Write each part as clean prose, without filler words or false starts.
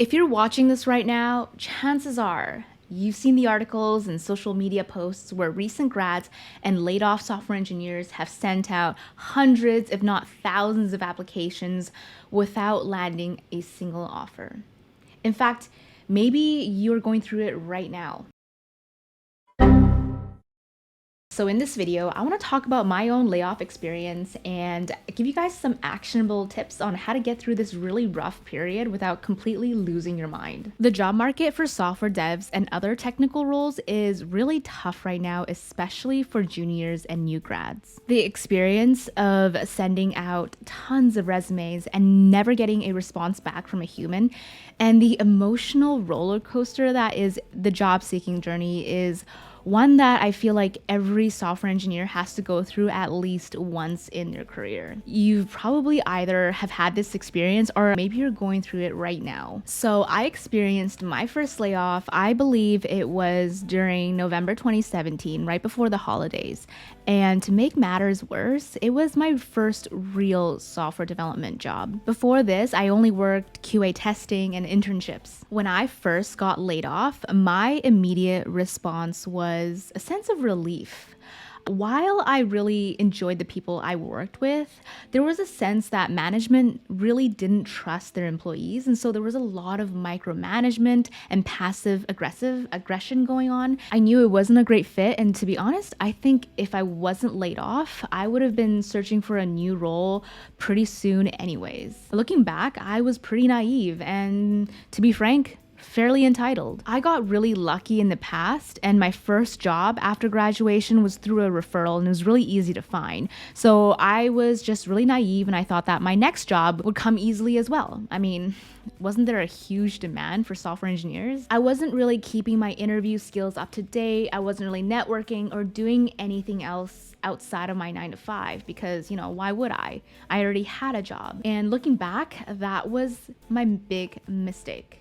If you're watching this right now, chances are you've seen the articles and social media posts where recent grads and laid off software engineers have sent out hundreds, if not thousands, of applications without landing a single offer. In fact, maybe you're going through it right now. So in this video, I want to talk about my own layoff experience and give you guys some actionable tips on how to get through this really rough period without completely losing your mind. The job market for software devs and other technical roles is really tough right now, especially for juniors and new grads. The experience of sending out tons of resumes and never getting a response back from a human, and the emotional roller coaster that is the job seeking journey is one that I feel like every software engineer has to go through at least once in their career. You probably either have had this experience or maybe you're going through it right now. So I experienced my first layoff, I believe it was during November 2017, right before the holidays. And to make matters worse, it was my first real software development job. Before this, I only worked QA testing and internships. When I first got laid off, my immediate response was a sense of relief. While I really enjoyed the people I worked with, there was a sense that management really didn't trust their employees. And so there was a lot of micromanagement and passive aggression going on. I knew it wasn't a great fit. And to be honest, I think if I wasn't laid off, I would have been searching for a new role pretty soon anyways. Looking back, I was pretty naive and, to be frank, fairly entitled. I got really lucky in the past, and my first job after graduation was through a referral and it was really easy to find. So I was just really naive and I thought that my next job would come easily as well. I mean, wasn't there a huge demand for software engineers? I wasn't really keeping my interview skills up to date. I wasn't really networking or doing anything else outside of my 9 to 5 because, why would I? I already had a job. And looking back, that was my big mistake.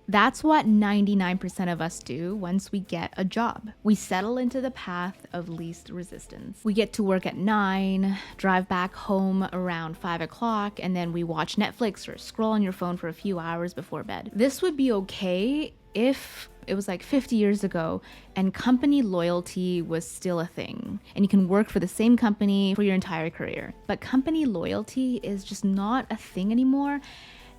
That's what 99% of us do once we get a job. We settle into the path of least resistance. We get to work at 9, drive back home around 5 o'clock, and then we watch Netflix or scroll on your phone for a few hours before bed. This would be okay if it was like 50 years ago and company loyalty was still a thing and you can work for the same company for your entire career. But company loyalty is just not a thing anymore.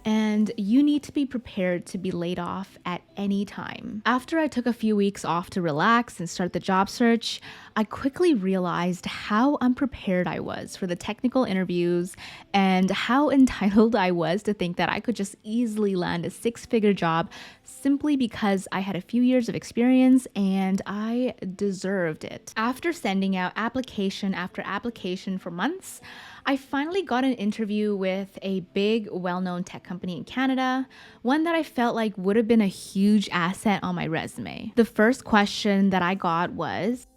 And you need to be prepared to be laid off at any time. After I took a few weeks off to relax and start the job search, I quickly realized how unprepared I was for the technical interviews and how entitled I was to think that I could just easily land a 6-figure job simply because I had a few years of experience and I deserved it. After sending out application after application for months, I finally got an interview with a big, well-known tech company in Canada, one that I felt like would have been a huge asset on my resume. The first question that I got was,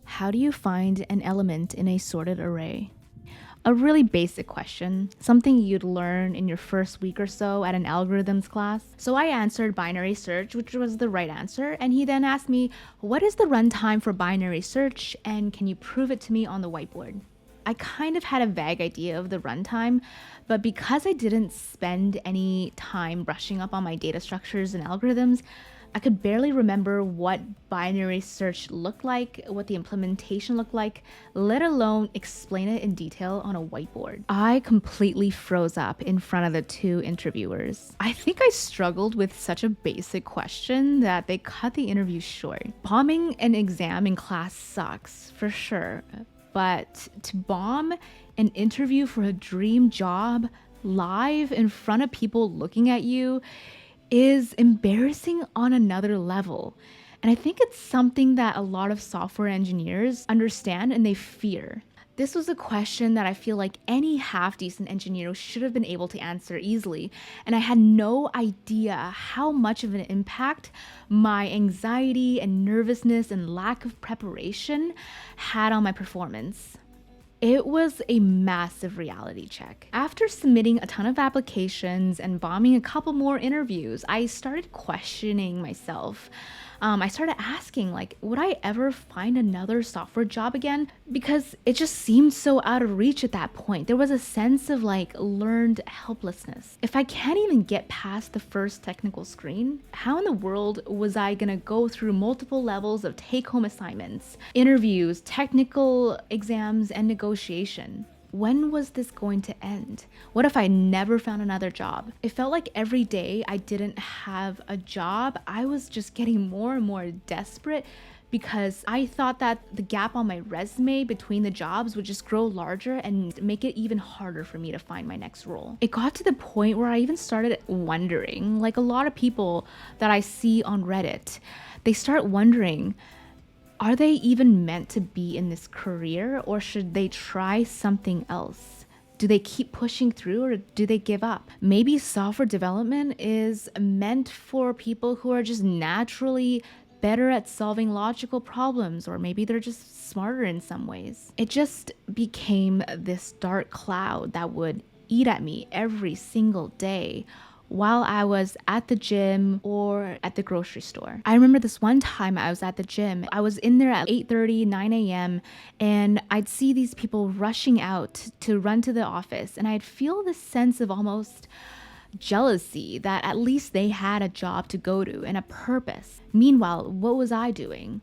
how do you find an element in a sorted array? A really basic question, something you'd learn in your first week or so at an algorithms class. So I answered binary search, which was the right answer, and he then asked me, what is the runtime for binary search, and can you prove it to me on the whiteboard? I kind of had a vague idea of the runtime, but because I didn't spend any time brushing up on my data structures and algorithms, I could barely remember what binary search looked like, what the implementation looked like, let alone explain it in detail on a whiteboard. I completely froze up in front of the 2 interviewers. I think I struggled with such a basic question that they cut the interview short. Bombing an exam in class sucks, for sure. But to bomb an interview for a dream job live in front of people looking at you is embarrassing on another level. And I think it's something that a lot of software engineers understand and they fear. This was a question that I feel like any half-decent engineer should have been able to answer easily, and I had no idea how much of an impact my anxiety and nervousness and lack of preparation had on my performance. It was a massive reality check. After submitting a ton of applications and bombing a couple more interviews, I started questioning myself. I started asking, like, would I ever find another software job again? Because it just seemed so out of reach at that point. There was a sense of like learned helplessness. If I can't even get past the first technical screen, how in the world was I gonna go through multiple levels of take-home assignments, interviews, technical exams, and negotiation? When was this going to end? What if I never found another job? It felt like every day I didn't have a job, I was just getting more and more desperate because I thought that the gap on my resume between the jobs would just grow larger and make it even harder for me to find my next role. It got to the point where I even started wondering, like a lot of people that I see on Reddit, they start wondering, are they even meant to be in this career, or should they try something else? Do they keep pushing through, or do they give up? Maybe software development is meant for people who are just naturally better at solving logical problems, or maybe they're just smarter in some ways. It just became this dark cloud that would eat at me every single day while I was at the gym or at the grocery store. I remember this one time I was at the gym. I was in there at 8:30, 9 a.m. and I'd see these people rushing out to run to the office, and I'd feel this sense of almost jealousy that at least they had a job to go to and a purpose. Meanwhile, what was I doing?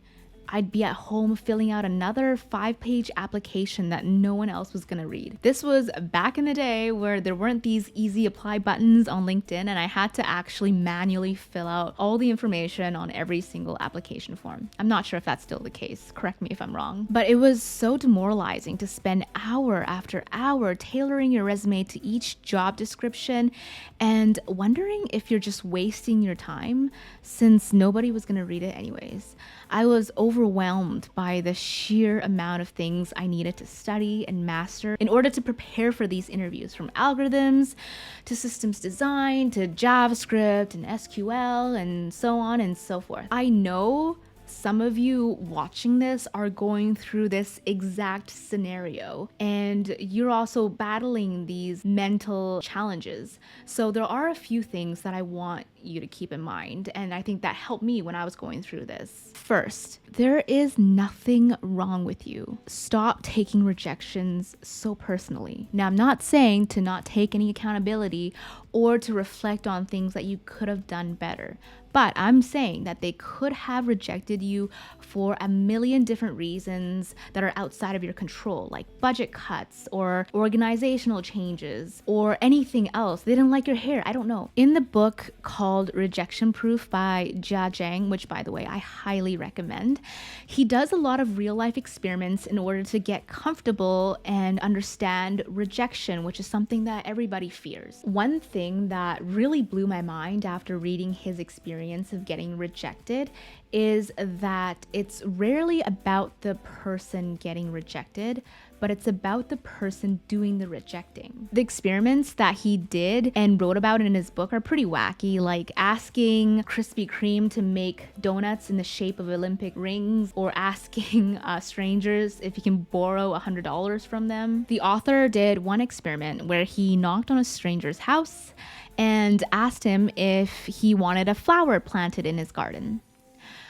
I'd be at home filling out another 5-page application that no one else was gonna read. This was back in the day where there weren't these easy apply buttons on LinkedIn, and I had to actually manually fill out all the information on every single application form. I'm not sure if that's still the case. Correct me if I'm wrong. But it was so demoralizing to spend hour after hour tailoring your resume to each job description and wondering if you're just wasting your time since nobody was gonna read it anyways. I was overwhelmed by the sheer amount of things I needed to study and master in order to prepare for these interviews, from algorithms to systems design to JavaScript and SQL and so on and so forth. I know some of you watching this are going through this exact scenario, and you're also battling these mental challenges. So there are a few things that I want you to keep in mind, and I think that helped me when I was going through this. First, there is nothing wrong with you. Stop taking rejections so personally. Now, I'm not saying to not take any accountability or to reflect on things that you could have done better, but I'm saying that they could have rejected you for a million different reasons that are outside of your control, like budget cuts or organizational changes or anything else. They didn't like your hair, I don't know. In the book called Rejection Proof by Jia Zhang, which by the way, I highly recommend, he does a lot of real life experiments in order to get comfortable and understand rejection, which is something that everybody fears. One thing that really blew my mind after reading his experience of getting rejected is that it's rarely about the person getting rejected, but it's about the person doing the rejecting. The experiments that he did and wrote about in his book are pretty wacky, like asking Krispy Kreme to make donuts in the shape of Olympic rings, or asking strangers if you can borrow $100 from them. The author did one experiment where he knocked on a stranger's house and asked him if he wanted a flower planted in his garden.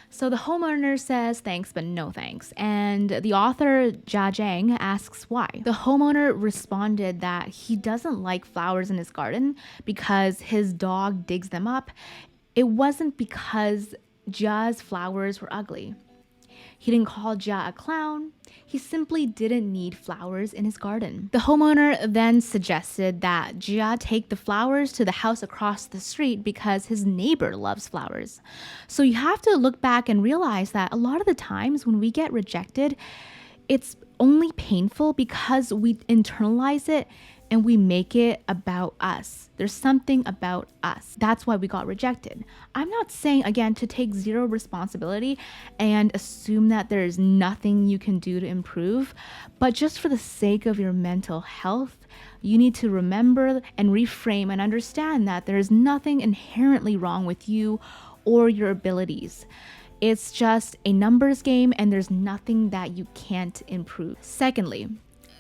So the homeowner says thanks, but no thanks. And the author, Jia Zhang, asks why. The homeowner responded that he doesn't like flowers in his garden because his dog digs them up. It wasn't because Jia's flowers were ugly. He didn't call Jia a clown. He simply didn't need flowers in his garden. The homeowner then suggested that Jia take the flowers to the house across the street because his neighbor loves flowers. So you have to look back and realize that a lot of the times when we get rejected, it's only painful because we internalize it and we make it about us. There's something about us. That's why we got rejected. I'm not saying, again, to take zero responsibility and assume that there's nothing you can do to improve, but just for the sake of your mental health, you need to remember and reframe and understand that there is nothing inherently wrong with you or your abilities. It's just a numbers game, and there's nothing that you can't improve. Secondly,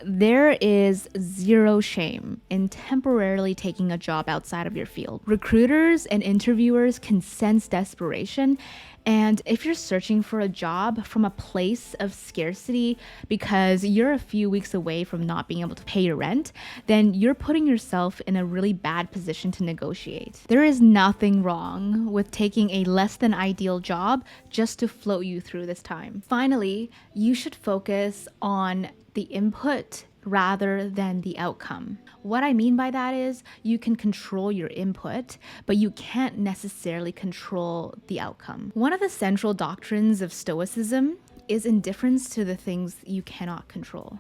There is zero shame in temporarily taking a job outside of your field. Recruiters and interviewers can sense desperation. And if you're searching for a job from a place of scarcity because you're a few weeks away from not being able to pay your rent, then you're putting yourself in a really bad position to negotiate. There is nothing wrong with taking a less than ideal job just to float you through this time. Finally, you should focus on the input rather than the outcome. What I mean by that is you can control your input, but you can't necessarily control the outcome. One of the central doctrines of Stoicism is indifference to the things you cannot control.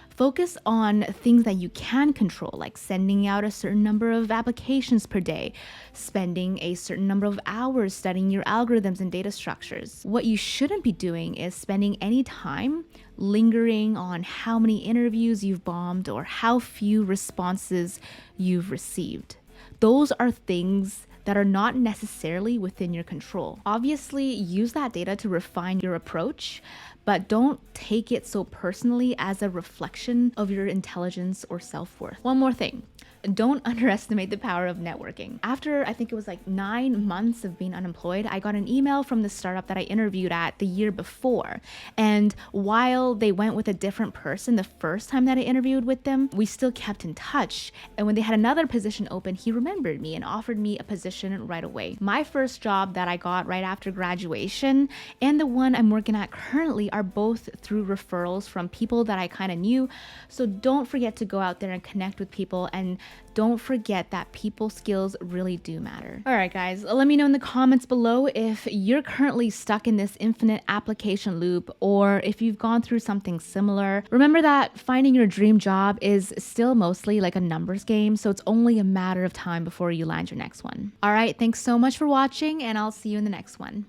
Focus on things that you can control, like sending out a certain number of applications per day, spending a certain number of hours studying your algorithms and data structures. What you shouldn't be doing is spending any time lingering on how many interviews you've bombed or how few responses you've received. Those are things that are not necessarily within your control. Obviously, use that data to refine your approach, but don't take it so personally as a reflection of your intelligence or self-worth. One more thing. Don't underestimate the power of networking. After, I think it was like 9 months of being unemployed, I got an email from the startup that I interviewed at the year before. And while they went with a different person the first time that I interviewed with them, we still kept in touch. And when they had another position open, he remembered me and offered me a position right away. My first job that I got right after graduation and the one I'm working at currently are both through referrals from people that I kind of knew. So don't forget to go out there and connect with people, and don't forget that people skills really do matter. All right, guys, let me know in the comments below if you're currently stuck in this infinite application loop or if you've gone through something similar. Remember that finding your dream job is still mostly like a numbers game, so it's only a matter of time before you land your next one. All right, thanks so much for watching, and I'll see you in the next one.